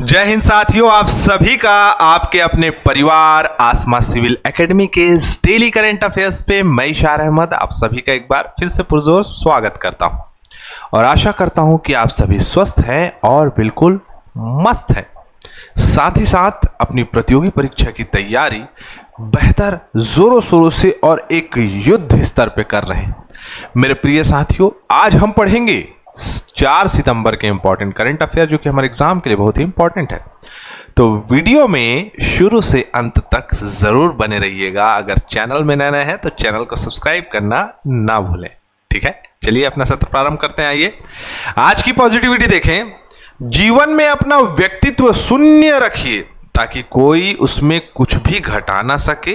जय हिंद साथियों, आप सभी का आपके अपने परिवार आसमा सिविल एकेडमी के इस डेली करंट अफेयर्स पे मैं इशार अहमद आप सभी का एक बार फिर से पुरजोर स्वागत करता हूं और आशा करता हूं कि आप सभी स्वस्थ हैं और बिल्कुल मस्त हैं। साथ ही साथ अपनी प्रतियोगी परीक्षा की तैयारी बेहतर जोरों शोरों से और एक युद्ध स्तर पे कर रहे हैं। मेरे प्रिय साथियों, आज हम पढ़ेंगे 4 सितंबर के इंपॉर्टेंट करंट अफेयर जो कि हमारे एग्जाम के लिए बहुत ही इंपॉर्टेंट है। तो वीडियो में शुरू से अंत तक जरूर बने रहिएगा। अगर चैनल में नए हैं तो चैनल को सब्सक्राइब करना ना भूलें। ठीक है, चलिए अपना सत्र प्रारंभ करते हैं। आइए आज की पॉजिटिविटी देखें। जीवन में अपना व्यक्तित्व शून्य रखिए ताकि कोई उसमें कुछ भी घटा ना सके,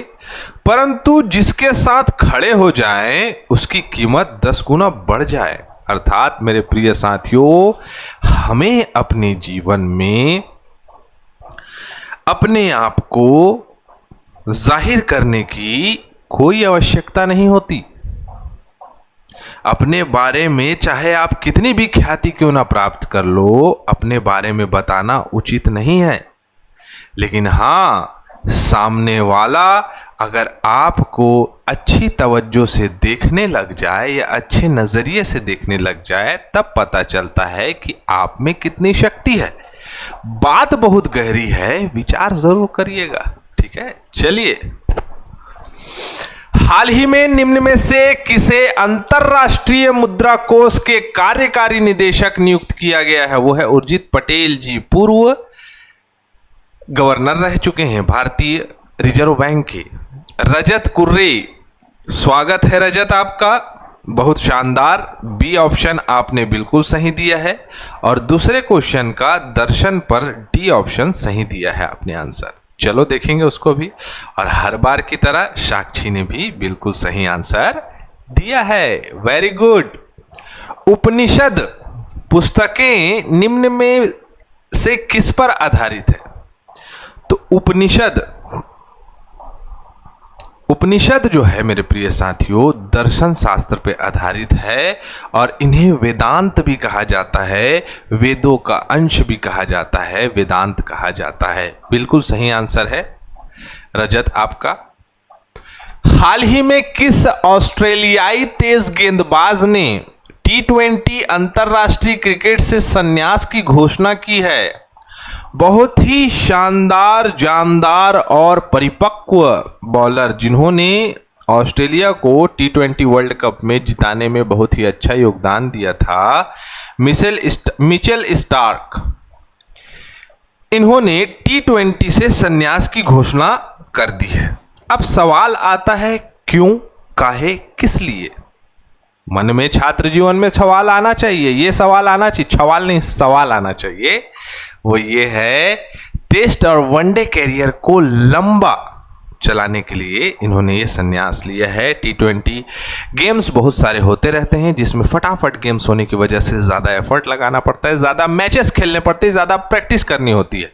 परंतु जिसके साथ खड़े हो जाए उसकी कीमत 10 गुना बढ़ जाए। अर्थात मेरे प्रिय साथियों, हमें अपने जीवन में अपने आप को जाहिर करने की कोई आवश्यकता नहीं होती। अपने बारे में चाहे आप कितनी भी ख्याति क्यों ना प्राप्त कर लो, अपने बारे में बताना उचित नहीं है। लेकिन हाँ, सामने वाला अगर आपको अच्छी तवज्जो से देखने लग जाए या अच्छे नजरिए से देखने लग जाए, तब पता चलता है कि आप में कितनी शक्ति है। बात बहुत गहरी है, विचार जरूर करिएगा। ठीक है, चलिए। हाल ही में निम्न में से किसे अंतरराष्ट्रीय मुद्रा कोष के कार्यकारी निदेशक नियुक्त किया गया है? वो है उर्जित पटेल जी। पूर्व गवर्नर रह चुके हैं भारतीय रिजर्व बैंक के। रजत कुर्रे, स्वागत है रजत आपका, बहुत शानदार। बी ऑप्शन आपने बिल्कुल सही दिया है और दूसरे क्वेश्चन का दर्शन पर डी ऑप्शन सही दिया है आपने आंसर। चलो देखेंगे उसको भी। और हर बार की तरह साक्षी ने भी बिल्कुल सही आंसर दिया है। Very good. उपनिषद पुस्तकें निम्न में से किस पर आधारित है? तो उपनिषद जो है मेरे प्रिय साथियों, दर्शन शास्त्र पे आधारित है और इन्हें वेदांत भी कहा जाता है, वेदों का अंश भी कहा जाता है, वेदांत कहा जाता है। बिल्कुल सही आंसर है रजत आपका। हाल ही में किस ऑस्ट्रेलियाई तेज गेंदबाज ने T20 अंतरराष्ट्रीय क्रिकेट से संन्यास की घोषणा की है? बहुत ही शानदार, जानदार और परिपक्व बॉलर जिन्होंने ऑस्ट्रेलिया को T20 वर्ल्ड कप में जिताने में बहुत ही अच्छा योगदान दिया था, मिचेल स्टार्क। इन्होंने T20 से संन्यास की घोषणा कर दी है। अब सवाल आता है, क्यों, काहे, किस लिए? मन में, छात्र जीवन में सवाल आना चाहिए। ये सवाल आना चाहिए, सवाल नहीं, सवाल आना चाहिए। वो ये है, टेस्ट और वनडे कैरियर को लंबा चलाने के लिए इन्होंने ये संन्यास लिया है। T20 गेम्स बहुत सारे होते रहते हैं जिसमें फटाफट गेम्स होने की वजह से ज़्यादा एफर्ट लगाना पड़ता है, ज़्यादा मैचेस खेलने पड़ते हैं, ज़्यादा प्रैक्टिस करनी होती है।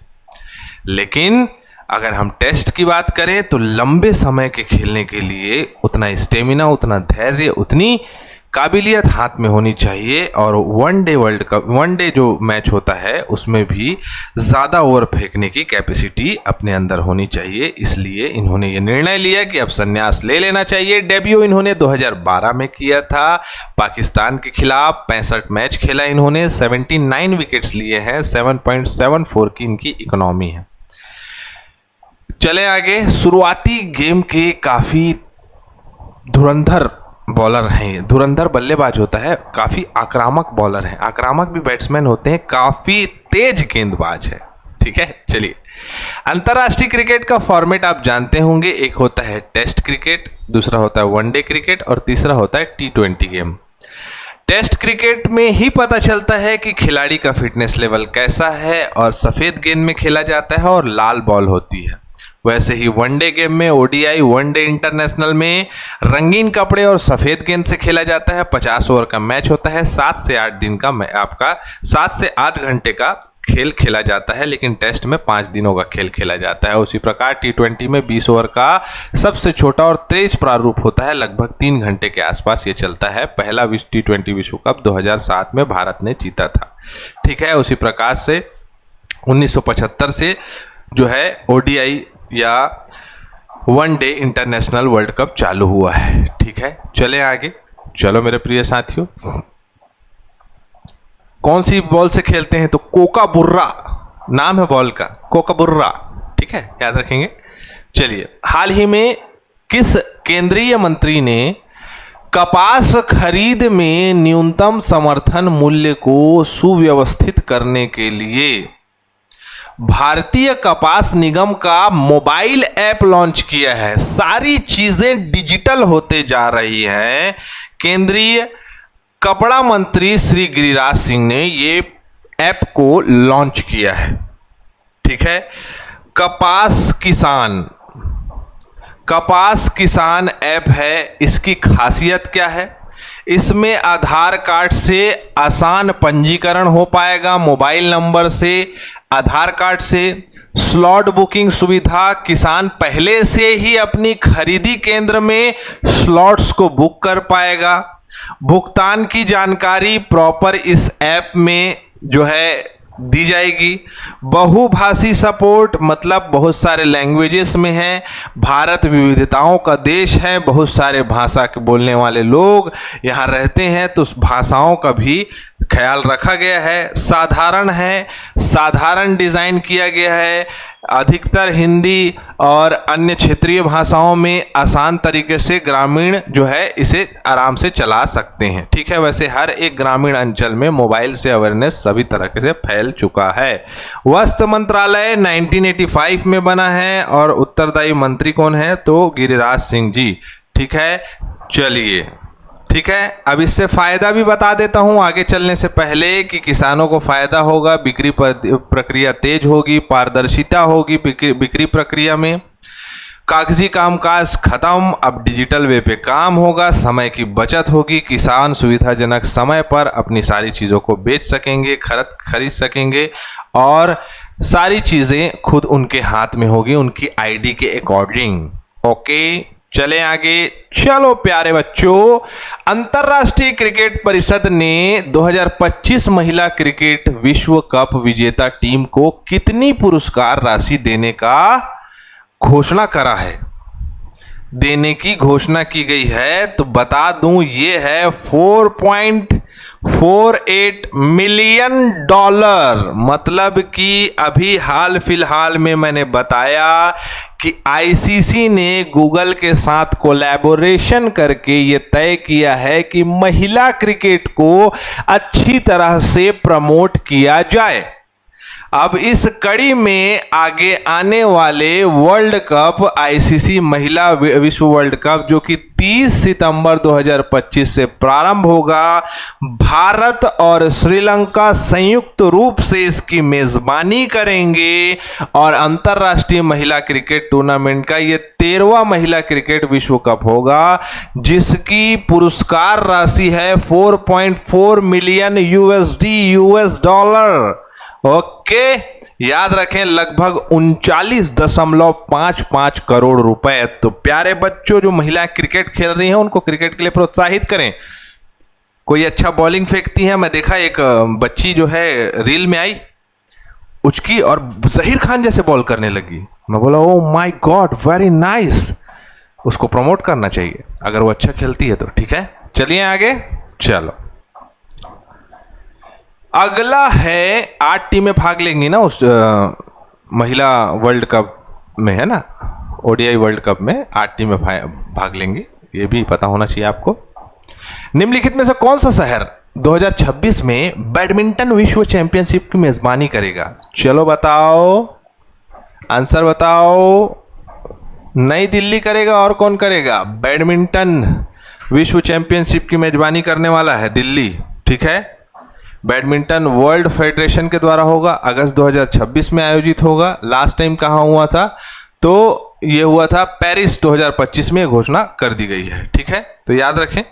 लेकिन अगर हम टेस्ट की बात करें तो लंबे समय के खेलने के लिए उतना स्टेमिना, उतना धैर्य, उतनी काबिलियत हाथ में होनी चाहिए। और वनडे वर्ल्ड कप, वनडे जो मैच होता है उसमें भी ज़्यादा ओवर फेंकने की कैपेसिटी अपने अंदर होनी चाहिए। इसलिए इन्होंने ये निर्णय लिया कि अब संन्यास ले लेना चाहिए। डेब्यू इन्होंने 2012 में किया था पाकिस्तान के खिलाफ। 65 मैच खेला इन्होंने, 79 विकेट्स लिए हैं, 7.74 की इनकी इकोनॉमी है। चले आगे। शुरुआती गेम के काफ़ी धुरंधर बॉलर हैं, धुरंधर बल्लेबाज होता है, काफी आक्रामक बॉलर हैं, आक्रामक भी बैट्समैन होते हैं, काफी तेज गेंदबाज है। ठीक है, चलिए। अंतरराष्ट्रीय क्रिकेट का फॉर्मेट आप जानते होंगे, एक होता है टेस्ट क्रिकेट, दूसरा होता है वनडे क्रिकेट और तीसरा होता है T20 गेम। टेस्ट क्रिकेट में ही पता चलता है कि खिलाड़ी का फिटनेस लेवल कैसा है और सफेद गेंद में खेला जाता है और लाल बॉल होती है। वैसे ही वनडे गेम में, ODI वनडे इंटरनेशनल में रंगीन कपड़े और सफेद गेंद से खेला जाता है। 50 ओवर का मैच होता है, 7 से 8 दिन का आपका 7 से 8 घंटे का खेल खेला जाता है। लेकिन टेस्ट में 5 दिनों का खेल खेला जाता है। उसी प्रकार T20 में 20 ओवर का सबसे छोटा और तेज प्रारूप होता है, लगभग 3 घंटे के आसपास ये चलता है। पहला T20 विश्व कप 2007 में भारत ने जीता था। ठीक है, उसी प्रकार से 1975 से जो है ओडीआई या वनडे इंटरनेशनल वर्ल्ड कप चालू हुआ है। ठीक है, चले आगे। चलो मेरे प्रिय साथियों, कौन सी बॉल से खेलते हैं? तो कोकाबुर्रा नाम है बॉल का, कोकाबुर्रा। ठीक है, याद रखेंगे। चलिए, हाल ही में किस केंद्रीय मंत्री ने कपास खरीद में न्यूनतम समर्थन मूल्य को सुव्यवस्थित करने के लिए भारतीय कपास निगम का मोबाइल ऐप लॉन्च किया है? सारी चीजें डिजिटल होते जा रही हैं। केंद्रीय कपड़ा मंत्री श्री गिरिराज सिंह ने ये ऐप को लॉन्च किया है। ठीक है, कपास किसान ऐप है। इसकी खासियत क्या है? इसमें आधार कार्ड से आसान पंजीकरण हो पाएगा, मोबाइल नंबर से, आधार कार्ड से। स्लॉट बुकिंग सुविधा, किसान पहले से ही अपनी खरीदी केंद्र में स्लॉट्स को बुक कर पाएगा। भुगतान की जानकारी प्रॉपर इस ऐप में जो है दी जाएगी। बहुभाषी सपोर्ट, मतलब बहुत सारे लैंग्वेजेस में है। भारत विविधताओं का देश है, बहुत सारे भाषा के बोलने वाले लोग यहाँ रहते हैं, तो उस भाषाओं का भी ख्याल रखा गया है। साधारण है, साधारण डिजाइन किया गया है। अधिकतर हिंदी और अन्य क्षेत्रीय भाषाओं में आसान तरीके से ग्रामीण जो है इसे आराम से चला सकते हैं। ठीक है, वैसे हर एक ग्रामीण अंचल में मोबाइल से अवेयरनेस सभी तरीके से फैल चुका है। वस्त्र मंत्रालय 1985 में बना है और उत्तरदायी मंत्री कौन है? तो गिरिराज सिंह जी। ठीक है, चलिए, ठीक है, अब इससे फायदा भी बता देता हूं आगे चलने से पहले कि किसानों को फायदा होगा, बिक्री प्रक्रिया तेज होगी, पारदर्शिता होगी बिक्री प्रक्रिया में, कागजी कामकाज खत्म, अब डिजिटल वे पे काम होगा, समय की बचत होगी, किसान सुविधाजनक समय पर अपनी सारी चीज़ों को बेच सकेंगे, खरीद सकेंगे और सारी चीज़ें खुद उनके हाथ में होगी, उनकी आईडी के अकॉर्डिंग। ओके, चले आगे। चलो प्यारे बच्चों, अंतर्राष्ट्रीय क्रिकेट परिषद ने 2025 महिला क्रिकेट विश्व कप विजेता टीम को कितनी पुरस्कार राशि देने का घोषणा करा है? देने की घोषणा की गई है, तो बता दूं ये है $4.48 मिलियन। मतलब कि अभी हाल फिलहाल में मैंने बताया कि आईसीसी ने गूगल के साथ कोलैबोरेशन करके ये तय किया है कि महिला क्रिकेट को अच्छी तरह से प्रमोट किया जाए। अब इस कड़ी में आगे आने वाले वर्ल्ड कप, आईसीसी महिला विश्व वर्ल्ड कप, जो कि 30 सितंबर 2025 से प्रारंभ होगा, भारत और श्रीलंका संयुक्त रूप से इसकी मेजबानी करेंगे और अंतर्राष्ट्रीय महिला क्रिकेट टूर्नामेंट का ये 13वां महिला क्रिकेट विश्व कप होगा, जिसकी पुरस्कार राशि है $4.4 मिलियन US डॉलर। ओके, याद रखें, लगभग 39.55 करोड़ रुपए। तो प्यारे बच्चों, जो महिला क्रिकेट खेल रही हैं उनको क्रिकेट के लिए प्रोत्साहित करें। कोई अच्छा बॉलिंग फेंकती है, मैं देखा एक बच्ची जो है रील में आई, उचकी और जहीर खान जैसे बॉल करने लगी। मैं बोला oh my God, very nice. उसको प्रमोट करना चाहिए अगर वो अच्छा खेलती है तो। ठीक है, चलिए आगे। चलो, अगला है 8 टीमें भाग लेंगी ना उस महिला वर्ल्ड कप में, है ना, ओडीआई वर्ल्ड कप में 8 टीमें भाग लेंगी, ये भी पता होना चाहिए आपको। निम्नलिखित में से कौन सा शहर 2026 में बैडमिंटन विश्व चैंपियनशिप की मेजबानी करेगा? चलो बताओ, आंसर बताओ। नई दिल्ली करेगा, और कौन करेगा? बैडमिंटन विश्व चैंपियनशिप की मेजबानी करने वाला है दिल्ली। ठीक है, बैडमिंटन वर्ल्ड फेडरेशन के द्वारा होगा, अगस्त 2026 में आयोजित होगा। लास्ट टाइम कहाँ हुआ था? तो ये हुआ था पेरिस 2025 में, घोषणा कर दी गई है। ठीक है, तो याद रखें,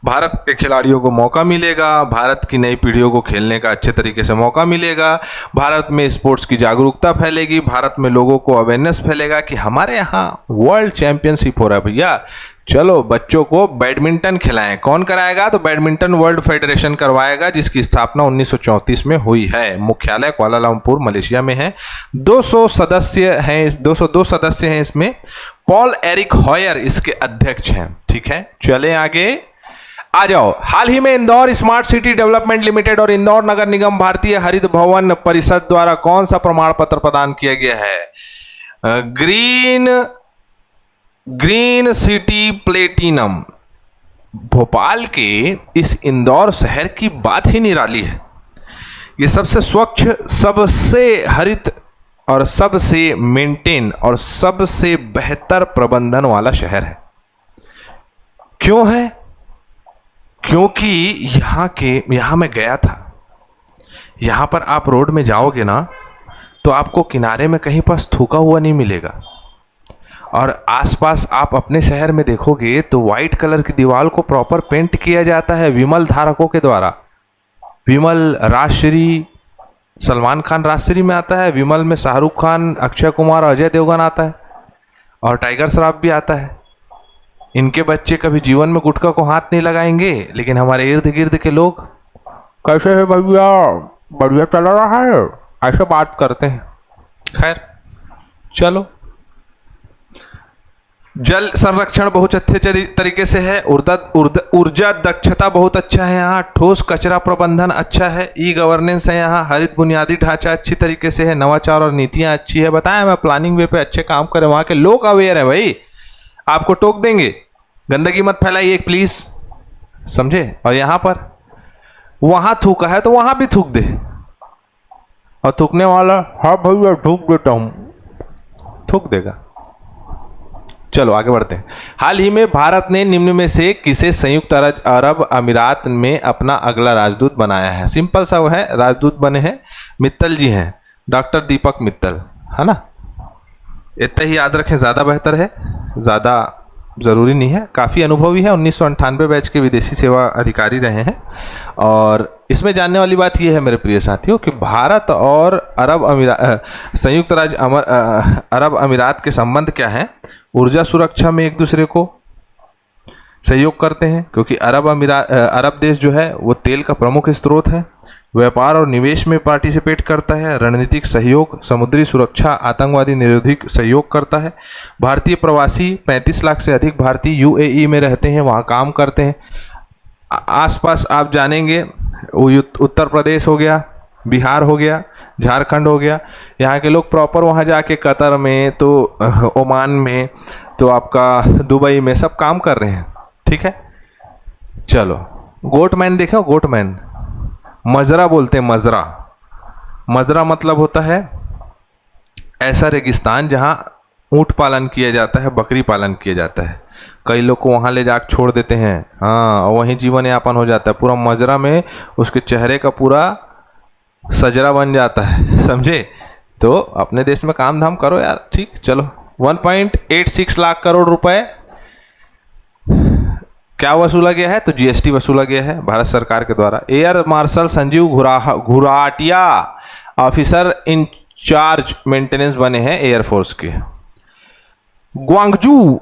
भारत के खिलाड़ियों को मौका मिलेगा, भारत की नई पीढ़ियों को खेलने का अच्छे तरीके से मौका मिलेगा, भारत में स्पोर्ट्स की जागरूकता फैलेगी, भारत में लोगों को अवेयरनेस फैलेगा कि हमारे यहाँ वर्ल्ड चैंपियनशिप हो रहा है भैया, चलो बच्चों को बैडमिंटन खिलाएं। कौन कराएगा? तो बैडमिंटन वर्ल्ड फेडरेशन करवाएगा, जिसकी स्थापना 1934 में हुई है। मुख्यालय कुआलालंपुर मलेशिया में है। 202 सदस्य हैं इसमें। पॉल एरिक हॉयर इसके अध्यक्ष हैं। ठीक है, चले आगे आ जाओ। हाल ही में Indore smart city development limited और इंदौर नगर निगम भारतीय हरित भवन परिषद द्वारा कौन सा प्रमाण पत्र प्रदान किया गया है? Green city platinum. भोपाल के इस इंदौर शहर की बात ही निराली है। ये सबसे स्वच्छ, सबसे हरित और सबसे मेंटेन और सबसे बेहतर प्रबंधन वाला शहर है। क्यों है? क्योंकि यहां मैं गया था। यहां पर आप रोड में जाओगे ना, तो आपको किनारे में कहीं पर थूका हुआ नहीं मिलेगा। और आसपास आप अपने शहर में देखोगे तो वाइट कलर की दीवार को प्रॉपर पेंट किया जाता है विमल धारकों के द्वारा। विमल राजश्री, सलमान खान राजश्री में आता है, विमल में शाहरुख खान, अक्षय कुमार, अजय देवगन आता है, और टाइगर श्रॉफ भी आता है। इनके बच्चे कभी जीवन में गुटखा को हाथ नहीं लगाएंगे, लेकिन हमारे इर्द गिर्द के लोग कैसे है भैया, बढ़िया चल रहा है, ऐसे बात करते हैं। खैर चलो, जल संरक्षण बहुत अच्छे तरीके से है। ऊर्जा दक्षता बहुत अच्छा है यहाँ। ठोस कचरा प्रबंधन अच्छा है। ई गवर्नेंस है यहाँ। हरित बुनियादी ढांचा अच्छी तरीके से है। नवाचार और नीतियाँ अच्छी है। बताया मैं, प्लानिंग वे पे अच्छे काम करें। वहाँ के लोग अवेयर है भाई, आपको टोक देंगे, गंदगी मत फैलाइए प्लीज, समझे। और यहाँ पर वहाँ थूका है तो वहाँ भी थूक दे, और थूकने वाला हाँ भैया थूक देता हूँ, थूक देगा। चलो आगे बढ़ते हैं। हाल ही में भारत ने निम्न में से किसे संयुक्त अरब अमीरात में अपना अगला राजदूत बनाया है? सिंपल सा वो है, राजदूत बने हैं मित्तल जी हैं, डॉक्टर दीपक मित्तल, है ना। इतना ही याद रखें, ज़्यादा बेहतर है, ज़्यादा ज़रूरी नहीं है। काफ़ी अनुभवी है, 1998 बैच के विदेशी सेवा अधिकारी रहे हैं। और इसमें जानने वाली बात यह है मेरे प्रिय साथियों कि भारत और संयुक्त राज्य अरब अमीरात के संबंध क्या हैं? ऊर्जा सुरक्षा में एक दूसरे को सहयोग करते हैं, क्योंकि अरब देश जो है वो तेल का प्रमुख स्रोत है। व्यापार और निवेश में पार्टिसिपेट करता है। रणनीतिक सहयोग, समुद्री सुरक्षा, आतंकवादी निरोधी सहयोग करता है। भारतीय प्रवासी 35 लाख से अधिक भारतीय यूएई में रहते हैं, वहाँ काम करते हैं। आसपास आप जानेंगे, उत्तर प्रदेश हो गया, बिहार हो गया, झारखंड हो गया। यहाँ के लोग प्रॉपर वहाँ जाके कतर में, तो ओमान में, तो आपका दुबई में सब काम कर रहे हैं। ठीक है, चलो गोटमैन देखो, गोटमैन मजरा बोलते हैं। मजरा मतलब होता है ऐसा रेगिस्तान जहाँ ऊँट पालन किया जाता है, बकरी पालन किया जाता है। कई लोग को वहाँ ले जाकर छोड़ देते हैं, हाँ, वहीं जीवन यापन हो जाता है। पूरा मजरा में उसके चेहरे का पूरा सजरा बन जाता है, समझे। तो अपने देश में काम धाम करो यार। ठीक, चलो 1.86 लाख करोड़ रुपए क्या वसूला गया है? तो जीएसटी वसूला गया है भारत सरकार के द्वारा। Air marshal Sanjeev Ghuratia officer in charge maintenance बने हैं एयरफोर्स के। ग्वांगजू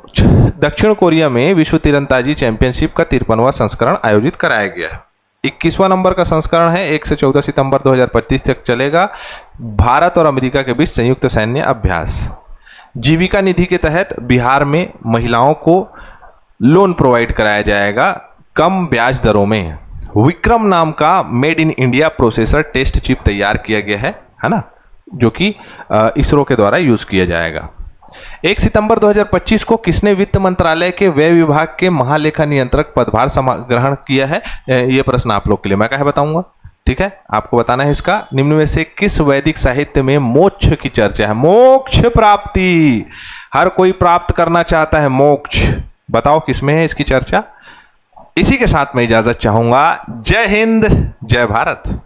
दक्षिण कोरिया में विश्व तीरंदाजी चैंपियनशिप का 53वां संस्करण आयोजित कराया गया है। 21वां नंबर का संस्करण है। 1 से 14 सितंबर 2025 तक चलेगा। भारत और अमेरिका के बीच संयुक्त सैन्य अभ्यास। जीविका निधि के तहत बिहार में महिलाओं को लोन प्रोवाइड कराया जाएगा कम ब्याज दरों में। विक्रम नाम का made in India processor test chip तैयार किया गया है ना, जो कि इसरो के द्वारा यूज किया जाएगा। 1 सितंबर 2025 को किसने वित्त मंत्रालय के व्यय विभाग के महालेखा नियंत्रक पदभार ग्रहण किया है? यह प्रश्न आप लोग के लिए मैं क्या बताऊंगा। ठीक है, आपको बताना है इसका। निम्न में से किस वैदिक साहित्य में मोक्ष की चर्चा है? मोक्ष प्राप्ति, हर कोई प्राप्त करना चाहता है मोक्ष। बताओ किसमें है इसकी चर्चा। इसी के साथ मैं इजाजत चाहूंगा। जय हिंद, जय भारत।